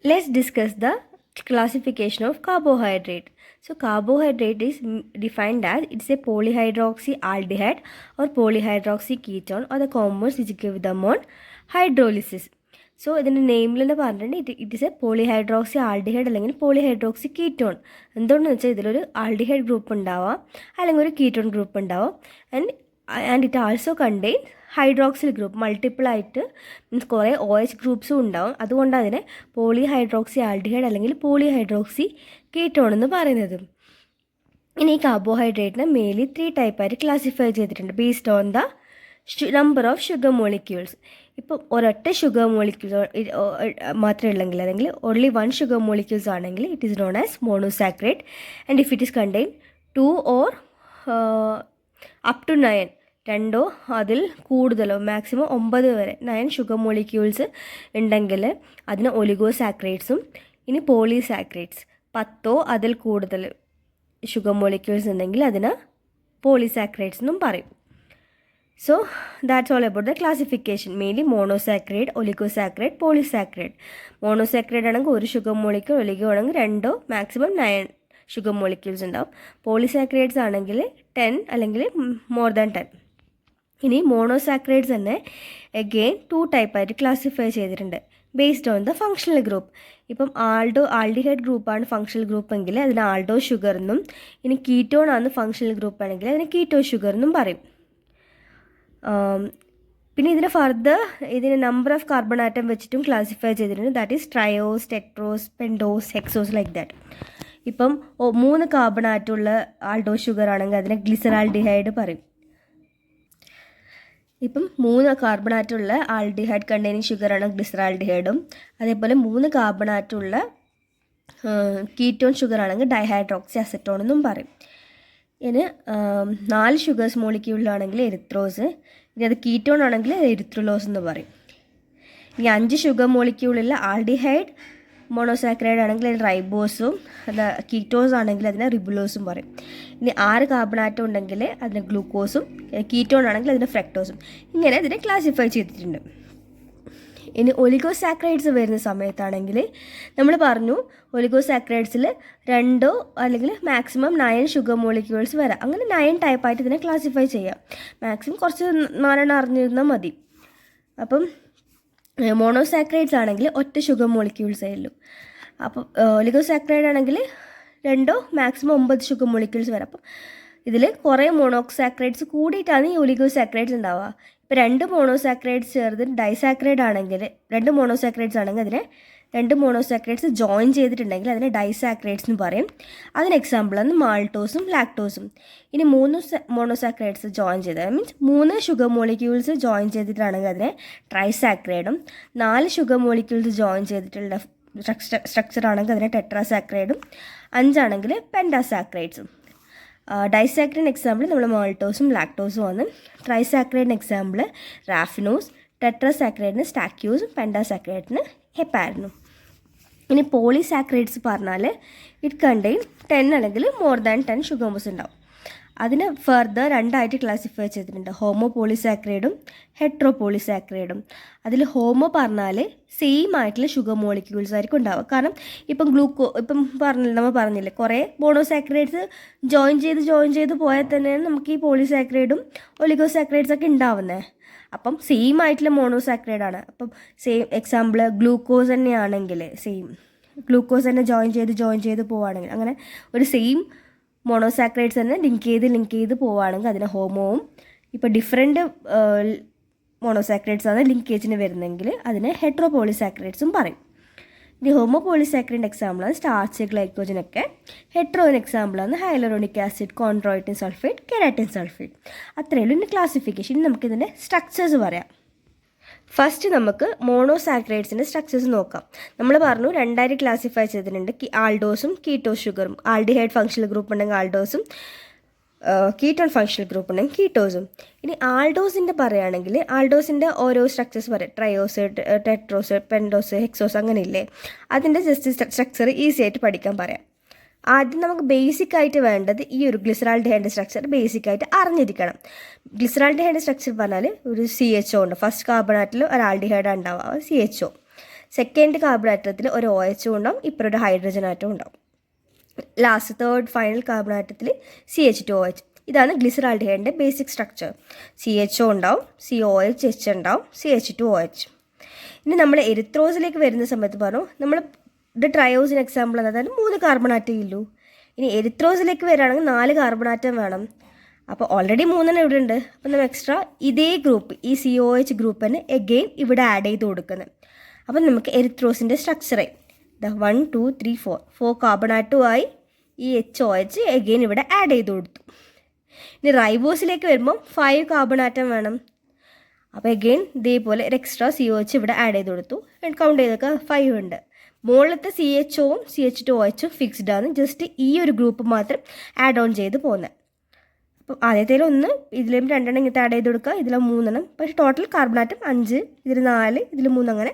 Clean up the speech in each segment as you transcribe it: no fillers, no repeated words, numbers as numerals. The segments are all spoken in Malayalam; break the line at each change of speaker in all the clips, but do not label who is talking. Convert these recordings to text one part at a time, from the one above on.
Let's discuss the classification of carbohydrate. So carbohydrate is defined as it's a polyhydroxyaldehyde or polyhydroxyketone or the compounds which give them on hydrolysis. So ഇതിൻ്റെ നെയിമിൽ തന്നെ പറഞ്ഞിട്ടുണ്ട് it is A polyhydroxy aldehyde അല്ലെങ്കിൽ പോളിഹൈഡ്രോക്സി കീറ്റോൺ. എന്തുകൊണ്ടെന്ന് വെച്ചാൽ ഇതിലൊരു ആൾഡിഹൈഡ് ഗ്രൂപ്പ് ഉണ്ടാവാം അല്ലെങ്കിൽ ഒരു കീറ്റോൺ ഗ്രൂപ്പ് ഉണ്ടാവാം. And it also contain hydroxyl group multiple ആയിട്ട് മീൻസ് കുറേ OH ഗ്രൂപ്പ്സും ഉണ്ടാവും. അതുകൊണ്ട് അതിനെ പോളിഹൈഡ്രോക്സി ആൾഡിഹൈഡ് അല്ലെങ്കിൽ പോളിഹൈഡ്രോക്സി കീറ്റോൺ എന്ന് പറയുന്നത്. ഇനി ഈ കാർബോഹൈഡ്രേറ്റിനെ മെയിൻലി 3 ടൈപ്പായിട്ട് ക്ലാസിഫൈ ചെയ്തിട്ടുണ്ട് based on the number of sugar molecules. ഇപ്പം ഒരൊറ്റ ഷുഗർ മോളിക്യൂൾ മാത്രമേ ഉള്ളെങ്കിൽ അല്ലെങ്കിൽ ഓൺലി 1 ഷുഗർ മോളിക്യൂൾസ് ആണെങ്കിൽ it is known as monosaccharide. And if it is contain 2 or up to 9 2 അതിൽ കൂടുതലോ മാക്സിമം 9 വരെ 9 ഷുഗർ മോളിക്യൂൾസ് ഉണ്ടെങ്കിൽ അതിന് ഒലിഗോസാക്രൈഡ്സും. ഇനി പോളിസാക്രൈഡ്സ് 10 അതിൽ കൂടുതൽ ഷുഗർ മോളിക്യൂൾസ് ഉണ്ടെങ്കിൽ അതിന് പോളിസാക്രൈഡ്സ് എന്നും പറയും. So that's all about the classification. Mainly monosaccharide, oligosaccharide, polysaccharide. Monosaccharide ആണെങ്കിൽ ഒരു ഷുഗർ മോളിക്യൂൾ, ഒലിഗോ ആണെങ്കിൽ 2 മാക്സിമം 9 ഷുഗർ മോളിക്യൂൾസ് ഉണ്ടാവും. പോളിസാക്രൈഡ്സ് ആണെങ്കിൽ 10 അല്ലെങ്കിൽ മോർ ദാൻ 10. ഇനി മോണോസാക്രൈഡ്സ് തന്നെ അഗെയിൻ 2 ടൈപ്പായിട്ട് ക്ലാസിഫൈ ചെയ്തിട്ടുണ്ട് based on the functional group. ഇപ്പം ആൾഡിഹൈഡ് ഗ്രൂപ്പാണ് ഫങ്ഷണൽ ഗ്രൂപ്പ് എങ്കിൽ അതിന് ആൾഡോ ഷുഗർ എന്നും, ഇനി കീറ്റോൺ ആണ് ഫങ്ഷണൽ ഗ്രൂപ്പ് ആണെങ്കിൽ അതിന് കീറ്റോ ഷുഗർ എന്നും പറയും. പിന്നെ ഇതിന് ഫർദർ ഇതിന് നമ്പർ ഓഫ് കാർബൺ ആറ്റം വെച്ചിട്ടും ക്ലാസിഫൈ ചെയ്തിട്ടുണ്ട്. That is triose, tetrose, pentose, hexose like that. ഇപ്പം 3 കാർബൺ ആറ്റമുള്ള ആൾഡോ ഷുഗർ ആണെങ്കിൽ അതിനെ ഗ്ലിസറാൾഡിഹൈഡ് പറയും. ഇപ്പം 3 കാർബൺ ആറ്റമുള്ള ആൾഡിഹൈഡ് കണ്ടെയ്നിങ് ഷുഗറാണ് ഗ്ലിസറാൾഡിഹൈഡും. അതേപോലെ 3 കാർബൺ ആറ്റമുള്ള കീറ്റോൺ ഷുഗർ ആണെങ്കിൽ ഡൈഹൈഡ്രോക്സി അസറ്റോൺ എന്നും പറയും. ഇനി 4 ഷുഗേഴ്സ് മോളിക്യൂളിലാണെങ്കിൽ എരിത്രോസ്, ഇനി അത് കീറ്റോൺ ആണെങ്കിൽ എരിത്രുലോസ് എന്ന് പറയും. ഇനി 5 ഷുഗർ മോളിക്യൂളിൽ ആൾഡിഹൈഡ് മോണോസാക്രൈഡ് ആണെങ്കിൽ അതിന് റൈബോസും, അത് കീറ്റോസ് ആണെങ്കിൽ അതിന് റിബുലോസും പറയും. ഇനി 6 കാർബൺ ആറ്റം ഉണ്ടെങ്കിൽ അതിന് ഗ്ലൂക്കോസും, കീറ്റോൺ ആണെങ്കിൽ അതിന് ഫ്രക്ടോസും. ഇങ്ങനെ ഇതിനെ ക്ലാസിഫൈ ചെയ്തിട്ടുണ്ട്. ഇനി ഒലിഗോസാക്രൈഡ്സ് വരുന്ന സമയത്താണെങ്കിൽ നമ്മൾ പറഞ്ഞു ഒലിഗോസാക്രൈഡ്സിൽ 2 അല്ലെങ്കിൽ മാക്സിമം 9 ഷുഗർ മോളിക്യൂൾസ് വരാം. അങ്ങനെ 9 ടൈപ്പായിട്ട് ഇതിനെ ക്ലാസിഫൈ ചെയ്യാം. മാക്സിമം കുറച്ച് 4 അറിഞ്ഞിരുന്നാൽ മതി. അപ്പം മോണോസാക്രൈഡ്സ് ആണെങ്കിൽ ഒറ്റ ഷുഗർ മോളിക്യൂൾസേ ഉള്ളൂ. അപ്പം ഒലിഗോസാക്രൈഡ് ആണെങ്കിൽ 2 മാക്സിമം 9 ഷുഗർ മോളിക്യൂൾസ് വരാം. അപ്പം ഇതിൽ കുറേ മോണോസാക്രൈഡ്സ് കൂടിയിട്ടാണ് ഈ ഒലിഗോസാക്രൈഡ്സ് ഉണ്ടാവുക. ഇപ്പോൾ 2 മോണോസാക്രൈഡ്സ് ചേർത്ത് ഡൈസാക്രൈഡ് ആണെങ്കിൽ 2 മോണോസാക്രൈഡ്സ് ആണെങ്കിൽ അതിനെ 2 മോണോസാക്രൈഡ്സ് ജോയിൻ ചെയ്തിട്ടുണ്ടെങ്കിൽ അതിനെ ഡൈസാക്രൈഡ്സ് എന്ന് പറയും. അതിന് എക്സാമ്പിളാണ് മാൾട്ടോസും ലാക്ടോസും. ഇനി 3 മോണോസാക്രൈഡ്സ് ജോയിൻ ചെയ്ത് മീൻസ് 3 ഷുഗർ മോളിക്യൂൾസ് ജോയിൻ ചെയ്തിട്ടാണെങ്കിൽ അതിനെ ട്രൈസാക്രൈഡും, 4 ഷുഗർ മോളിക്യൂൾസ് ജോയിൻ ചെയ്തിട്ടുള്ള സ്ട്രക്ചർ ആണെങ്കിൽ അതിനെ ടെട്രാസാക്രൈഡും, 5 ആണെങ്കിൽ പെൻറ്റാസാക്രൈഡ്സും. ഡൈസാക്രൈഡിന് എക്സാമ്പിൾ നമ്മൾ മാൾട്ടോസും ലാക്ടോസും ആണ്. ട്രൈസാക്രൈഡിന് എക്സാമ്പിൾ റാഫിനോസ്, ടെട്രാസാക്രൈഡിന് സ്റ്റാക്യൂസും, പെൻറ്റാസാക്രൈഡിന് ഹെപ്പാരിനും. ഇനി പോളിസാക്രൈഡ്സ് പറഞ്ഞാൽ ഇറ്റ് കണ്ടെയ്ൻ 10 അല്ലെങ്കിൽ മോർ ദാൻ 10 ഷുഗർസ് ഉണ്ടാവും. അതിന് ഫർദർ 2 ആയിട്ട് ക്ലാസിഫൈ ചെയ്തിട്ടുണ്ട്, ഹോമോ പോളിസാക്രൈഡും ഹെട്രോ പോളിസാക്രൈഡും. അതിൽ ഹോമോ പറഞ്ഞാൽ സെയിം ആയിട്ടുള്ള ഷുഗർ മോളിക്യൂൾസ് ആയിരിക്കും ഉണ്ടാവുക. കാരണം ഇപ്പം നമ്മൾ പറഞ്ഞില്ലേ കുറേ മോണോസാക്രൈഡ്സ് ജോയിൻ ചെയ്ത് പോയാൽ തന്നെയാണ് നമുക്ക് ഈ പോളിസാക്രൈഡും ഒലിഗോസാക്രൈഡ്സ് ഒക്കെ ഉണ്ടാവുന്നത്. അപ്പം സെയിം ആയിട്ടുള്ള മോണോസാക്രൈഡാണ്. അപ്പം സെയിം എക്സാമ്പിൾ ഗ്ലൂക്കോസ് തന്നെയാണെങ്കിൽ സെയിം ഗ്ലൂക്കോസ് തന്നെ ജോയിൻ ചെയ്ത് പോവുകയാണെങ്കിൽ അങ്ങനെ ഒരു സെയിം മോണോസാക്രൈഡ്സ് തന്നെ ലിങ്ക് ചെയ്ത് പോവുകയാണെങ്കിൽ അതിന് ഹോമോവും. ഇപ്പോൾ ഡിഫറെൻറ്റ് മോണോസാക്രൈഡ്സ് ആണ് ലിങ്കേജിന് വരുന്നതെങ്കിൽ അതിന് ഹെട്രോ പോളിസാക്രൈഡ്സും പറയും. ഇനി ഹോമോ പോളിസാക്രൈഡ് എക്സാമ്പിളാണ് സ്റ്റാർച്ച്, ഗ്ലൈക്കോജനൊക്കെ. ഹെട്രോയിൻ എക്സാമ്പിളാണ് hyaluronic acid, chondroitin sulphate, keratan sulphate. അത്രയേ ഉള്ളൂ ഇതിൻ്റെ ക്ലാസിഫിക്കേഷൻ. ഇനി നമുക്കിതിൻ്റെ സ്ട്രക്ചേഴ്സ് പറയാം. ഫസ്റ്റ് നമുക്ക് മോണോസാക്രൈഡ്സിൻ്റെ സ്ട്രക്ചേഴ്സ് നോക്കാം. നമ്മൾ പറഞ്ഞു 2 ആയിട്ട് ക്ലാസിഫൈ ചെയ്തിട്ടുണ്ട്, ആൾഡോസും കീറ്റോ ഷുഗറും. ആൾഡിഹൈഡ് ഫങ്ഷണൽ ഗ്രൂപ്പ് ഉണ്ടെങ്കിൽ ആൾഡോസും, കീറ്റോൺ ഫങ്ഷണൽ ഗ്രൂപ്പ് ഉണ്ടെങ്കിൽ കീറ്റോസും. ഇനി ആൾഡോസിൻ്റെ പറയുകയാണെങ്കിൽ ആൾഡോസിൻ്റെ ഓരോ സ്ട്രക്ചേഴ്സ് പറയാം, ട്രയോസ്, ടെട്രോസ്, പെൻഡോസ്, ഹെക്സോസ് അങ്ങനെ ഇല്ലേ. അതിൻ്റെ ജസ്റ്റ് സ്ട്രക്ചർ ഈസി ആയിട്ട് പഠിക്കാൻ പറയാം. ആദ്യം നമുക്ക് ബേസിക് ആയിട്ട് വേണ്ടത് ഈ ഒരു ഗ്ലിസറാൾഡിഹൈഡിൻ്റെ സ്ട്രക്ചർ ബേസിക് ആയിട്ട് അറിഞ്ഞിരിക്കണം. ഗ്ലിസറാൾഡിഹൈഡിൻ്റെ സ്ട്രക്ചർ പറഞ്ഞാൽ ഒരു CHO ഉണ്ട്. ഫസ്റ്റ് കാർബൺ ആറ്റത്തിൽ ഒരു ആൾഡിഹൈഡ് ഉണ്ടാവുക CHO. സെക്കൻഡ് കാർബൺ ആറ്റത്തിൽ ഒരു OH ഉണ്ടാവും, ഇപ്പോൾ ഒരു ഹൈഡ്രജൻ ആറ്റം ഉണ്ടാവും. ലാസ്റ്റ് തേർഡ് ഫൈനൽ കാർബൺ ആറ്റത്തിൽ CH2OH. ഇതാണ് ഗ്ലിസറാൾഡിഹൈഡിൻ്റെ ബേസിക് സ്ട്രക്ചർ. CHO ഉണ്ടാവും, COOH, H ഉണ്ടാവും, CH2OH. ഇനി നമ്മൾ എരിത്രോസിലേക്ക് വരുന്ന സമയത്ത് പറഞ്ഞു നമ്മൾ ഇത് ട്രയോസിന് എക്സാമ്പിൾ അതായത് 3 കാർബൺ ആറ്റം ഇല്ലൂ. ഇനി എരിത്രോസിലേക്ക് വരികയാണെങ്കിൽ 4 കാർബൺ ആറ്റം വേണം. അപ്പോൾ ഓൾറെഡി 3 ഇവിടെ ഉണ്ട്. അപ്പോൾ നമ്മൾ എക്സ്ട്രാ ഇതേ ഗ്രൂപ്പ് ഈ COOH ഗ്രൂപ്പിന് എഗെയിൻ ഇവിടെ ആഡ് ചെയ്ത് കൊടുക്കുന്നത്. അപ്പം നമുക്ക് എരിത്രോസിൻ്റെ സ്ട്രക്ചറായി 1 2 3 4 കാർബൺ ആറ്റവുമായി ഈ HOH എഗെയിൻ ഇവിടെ ആഡ് ചെയ്ത് കൊടുത്തു. ഇനി റൈബോസിലേക്ക് വരുമ്പോൾ 5 കാർബൺ ആറ്റം വേണം. അപ്പോൾ എഗെയിൻ ഇതേപോലെ ഒരു എക്സ്ട്രാ COH ഇവിടെ ആഡ് ചെയ്ത് കൊടുത്തു. കൗണ്ട് ചെയ്തൊക്കെ 5 ഉണ്ട്. മുകളിലത്തെ CHOവും CH2OHും ഫിക്സ്ഡ് ആണ്. ജസ്റ്റ് ഈ ഒരു ഗ്രൂപ്പ് മാത്രം ആഡ് ഓൺ ചെയ്ത് പോകുന്നത്. അപ്പം ആദ്യത്തേലും 1, ഇതിലും 2 ഇങ്ങനത്തെ ആഡ് ചെയ്ത് കൊടുക്കുക, ഇതിൽ 3. പക്ഷേ ടോട്ടൽ കാർബൺ ആറ്റം 5, ഇതിൽ 4, ഇതിൽ 3 അങ്ങനെ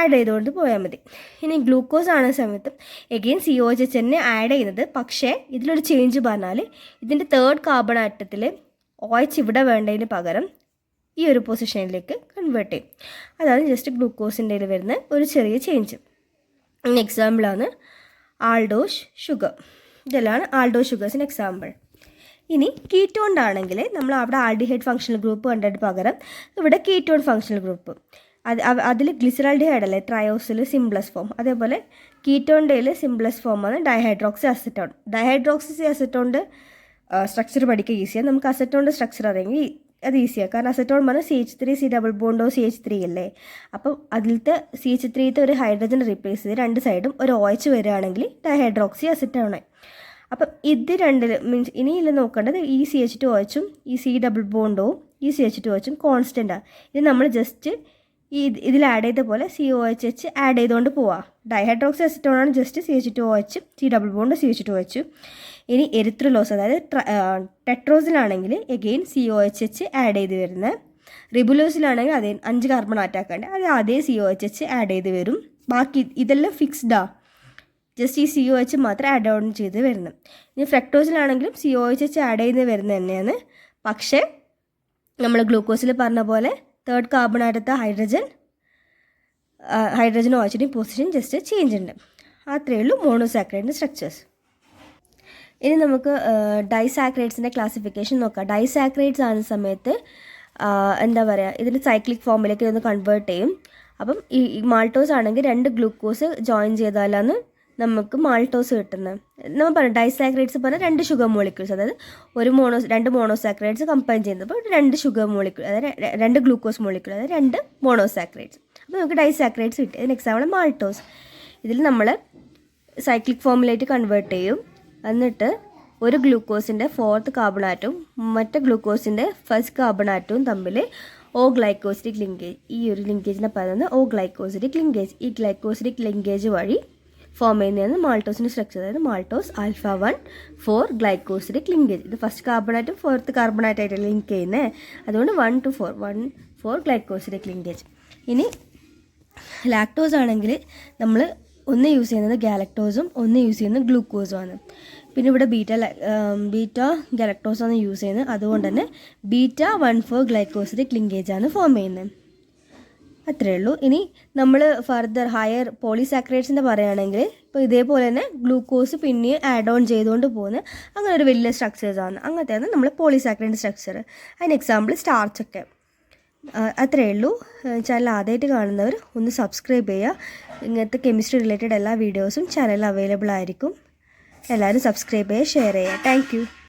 ആഡ് ചെയ്തുകൊണ്ട് പോയാൽ മതി. ഇനി ഗ്ലൂക്കോസ് ആണ സമയത്ത് എഗെയിൻ COOH തന്നെ ആഡ് ചെയ്യുന്നത്. പക്ഷേ ഇതിലൊരു ചേഞ്ച് പറഞ്ഞാൽ ഇതിൻ്റെ തേർഡ് കാർബൺ ആറ്റത്തിൽ OH ഇവിടെ വേണ്ടതിന് പകരം ഈ ഒരു പൊസിഷനിലേക്ക് കൺവേർട്ട് ചെയ്യും. അതാണ് ജസ്റ്റ് ഗ്ലൂക്കോസിൻ്റെ വരുന്ന ഒരു ചെറിയ ചേഞ്ച്. എക്സാമ്പിളാണ് ആൾഡോസ് ഷുഗർ. ഇതെല്ലാം ആൾഡോസ് ഷുഗേഴ്സിന് എക്സാമ്പിൾ. ഇനി കീറ്റോൺ ആണെങ്കിൽ നമ്മൾ അവിടെ ആൽഡിഹൈഡ് ഫങ്ഷണൽ ഗ്രൂപ്പ് കണ്ടതിന് പകരം ഇവിടെ കീറ്റോൺ ഫങ്ഷണൽ ഗ്രൂപ്പ്. അതിൽ ഗ്ലിസറാൾഡിഹൈഡ് അല്ലേ ട്രയോസിൽ സിംപ്ലസ് ഫോം. അതേപോലെ കീറ്റോണിൻ്റെ സിംപ്ലസ് ഫോമാണ് ഡൈഹൈഡ്രോക്സി അസറ്റോൺ. ഡൈഹൈഡ്രോക്സി അസറ്റോണിൻ്റെ സ്ട്രക്ചർ പഠിക്കുക ഈസിയാണ്. നമുക്ക് അസറ്റോണിൻ്റെ സ്ട്രക്ചർ അറിയെങ്കിൽ അത് ഈസിയാണ്. കാരണം അസറ്റോൺ പറഞ്ഞാൽ CH3 C ഡബിൾ ബോണ്ടോ CH3 അല്ലേ. അപ്പം അതിലത്തെ CH3ത്തെ ഒരു ഹൈഡ്രജൻ റീപ്ലേസ് ചെയ്ത് 2 സൈഡും ഒരു OH വരികയാണെങ്കിൽ ഡൈഹൈഡ്രോക്സി അസറ്റോൺ. അപ്പം ഇത് രണ്ടിൽ മീൻസ് ഇനിയില്ല നോക്കേണ്ടത് ഈ CH2OHും ഈ C ഡബിൾ ബോണ്ടോവും ഈ CH2OHും കോൺസ്റ്റൻ്റാണ്. ഇത് നമ്മൾ ജസ്റ്റ് ഇതിൽ ആഡ് ചെയ്ത പോലെ COOH ആഡ് ചെയ്തുകൊണ്ട് പോവാം. ഡൈഹൈഡ്രോക്സി അസറ്റോണാണ് just CH2OH C double bond CH2OH. ഇനി എരിത്രോലോസ് അതായത് ടെട്രോസിലാണെങ്കിൽ എഗെയിൻ COOH ആഡ് ചെയ്ത് വരുന്നത്. റിബുലോസിലാണെങ്കിൽ അതേ 5 കാർബൺ ആറ്റാക്കാണ്ട് അത് അതേ COOH ആഡ് ചെയ്ത് വരും. ബാക്കി ഇതെല്ലാം ഫിക്സ്ഡാണ്. ജസ്റ്റ് ഈ COOH മാത്രം ആഡ് ഓൺ ചെയ്ത് വരുന്നത്. ഇനി ഫ്രക്ടോസിലാണെങ്കിലും COOH ആഡ് ചെയ്ത് വരുന്നത് തന്നെയാണ്. പക്ഷേ നമ്മൾ ഗ്ലൂക്കോസിൽ പറഞ്ഞ പോലെ തേർഡ് കാർബൺ ആറ്റത്തെ ഹൈഡ്രജൻ OHൻ്റെ പൊസിഷൻ ജസ്റ്റ് ചേഞ്ച് ഉണ്ട്. അത്രയേ ഉള്ളൂ മോണോസാക്രൈഡിൻ്റെ സ്ട്രക്ചേഴ്സ്. ഇനി നമുക്ക് ഡൈസാക്രൈഡ്സിൻ്റെ ക്ലാസിഫിക്കേഷൻ നോക്കാം. ഡൈസാക്രൈഡ്സ് ആകുന്ന സമയത്ത് എന്താ പറയുക, ഇതിൻ്റെ സൈക്ലിക് ഫോമിലേക്ക് ഇതൊന്ന് കൺവേർട്ട് ചെയ്യും. അപ്പം ഈ മാൾട്ടോസ് ആണെങ്കിൽ 2 ഗ്ലൂക്കോസ് ജോയിൻ ചെയ്താലാണ് നമുക്ക് മാൾട്ടോസ് കിട്ടുന്നത്. നമ്മൾ പറഞ്ഞു ഡൈസാക്രൈഡ്സ് പറഞ്ഞാൽ 2 ഷുഗർ മോളിക്യൂൾസ്, അതായത് 2 മോണോസാക്രൈഡ്സ് കമ്പൈൻ ചെയ്യുന്നപ്പോൾ 2 ഷുഗർ മോളിക്യൂൾ, അതായത് 2 ഗ്ലൂക്കോസ് മോളിക്യൂൾ, അതായത് 2 മോണോസാക്രൈഡ്സ്. അപ്പോൾ നമുക്ക് ഡൈസാക്രൈഡ്സ് കിട്ടി. അതിന് എക്സാമ്പിൾ മാൾട്ടോസ്. ഇതിൽ നമ്മൾ സൈക്ലിക് ഫോമിലേക്ക് കൺവേർട്ട് ചെയ്യും. എന്നിട്ട് ഒരു ഗ്ലൂക്കോസിൻ്റെ 4th കാർബൺ ആറ്റവും മറ്റേ ഗ്ലൂക്കോസിൻ്റെ 1st കാർബൺ ആറ്റവും തമ്മിൽ ഓഗ്ലൈക്കോസിഡിക് ലിങ്കേജ്, ഈ ഒരു ലിങ്കേജിനെ പറയുന്നത് ഓഗ്ലൈക്കോസിഡിക് ലിങ്കേജ്. ഈ ഗ്ലൈക്കോസിഡിക് ലിങ്കേജ് വഴി ഫോം ചെയ്യുന്നതാണ് മാൾട്ടോസിൻ്റെ സ്ട്രക്ചർ. അതായത് മാൾട്ടോസ് ആൽഫ 1 4 ഗ്ലൈക്കോസിഡിക് ലിങ്കേജ്. ഇത് 1st കാർബൺ ആറ്റും 4th കാർബൺ ആറ്റായിട്ട് ലിങ്ക് ചെയ്യുന്നത്. അതുകൊണ്ട് 1 to 4 ഗ്ലൈക്കോസിഡിക് ലിങ്കേജ്. ഇനി ലാക്ടോസ് ആണെങ്കിൽ നമ്മൾ ഒന്ന് യൂസ് ചെയ്യുന്നത് ഗാലക്ടോസും ഒന്ന് യൂസ് ചെയ്യുന്നത് ഗ്ലൂക്കോസും ആണ്. പിന്നെ ഇവിടെ ബീറ്റ ഗാലക്ടോസാണ് യൂസ് ചെയ്യുന്നത്. അതുകൊണ്ട് തന്നെ ബീറ്റ 1,4 ഗ്ലൈക്കോസിഡിക് ലിങ്കേജ് ആണ് ഫോം ചെയ്യുന്നത്. അത്രയേ ഉള്ളൂ. ഇനി നമ്മൾ ഫർദർ ഹയർ പോളിസാക്രൈഡ്സിൻ്റെ പറയുകയാണെങ്കിൽ ഇപ്പോൾ ഇതേപോലെ തന്നെ ഗ്ലൂക്കോസ് പിന്നെ ആഡ് ഓൺ ചെയ്തുകൊണ്ട് പോകുന്ന അങ്ങനെ ഒരു വലിയ സ്ട്രക്ചേഴ്സാണ്. അങ്ങനത്തെയാണ് നമ്മൾ പോളിസാക്രൈഡ് സ്ട്രക്ചർ. അതിന് എക്സാമ്പിൾ സ്റ്റാർച്ചൊക്കെ. അത്രയേ ഉള്ളൂ. ചാനൽ ആദ്യമായിട്ട് കാണുന്നവർ ഒന്ന് സബ്സ്ക്രൈബ് ചെയ്യുക. ഇങ്ങനത്തെ കെമിസ്ട്രി റിലേറ്റഡ് എല്ലാ വീഡിയോസും ചാനലിൽ അവൈലബിൾ ആയിരിക്കും. എല്ലാവരും സബ്സ്ക്രൈബ് ചെയ്യുക, ഷെയർ ചെയ്യുക. Thank you.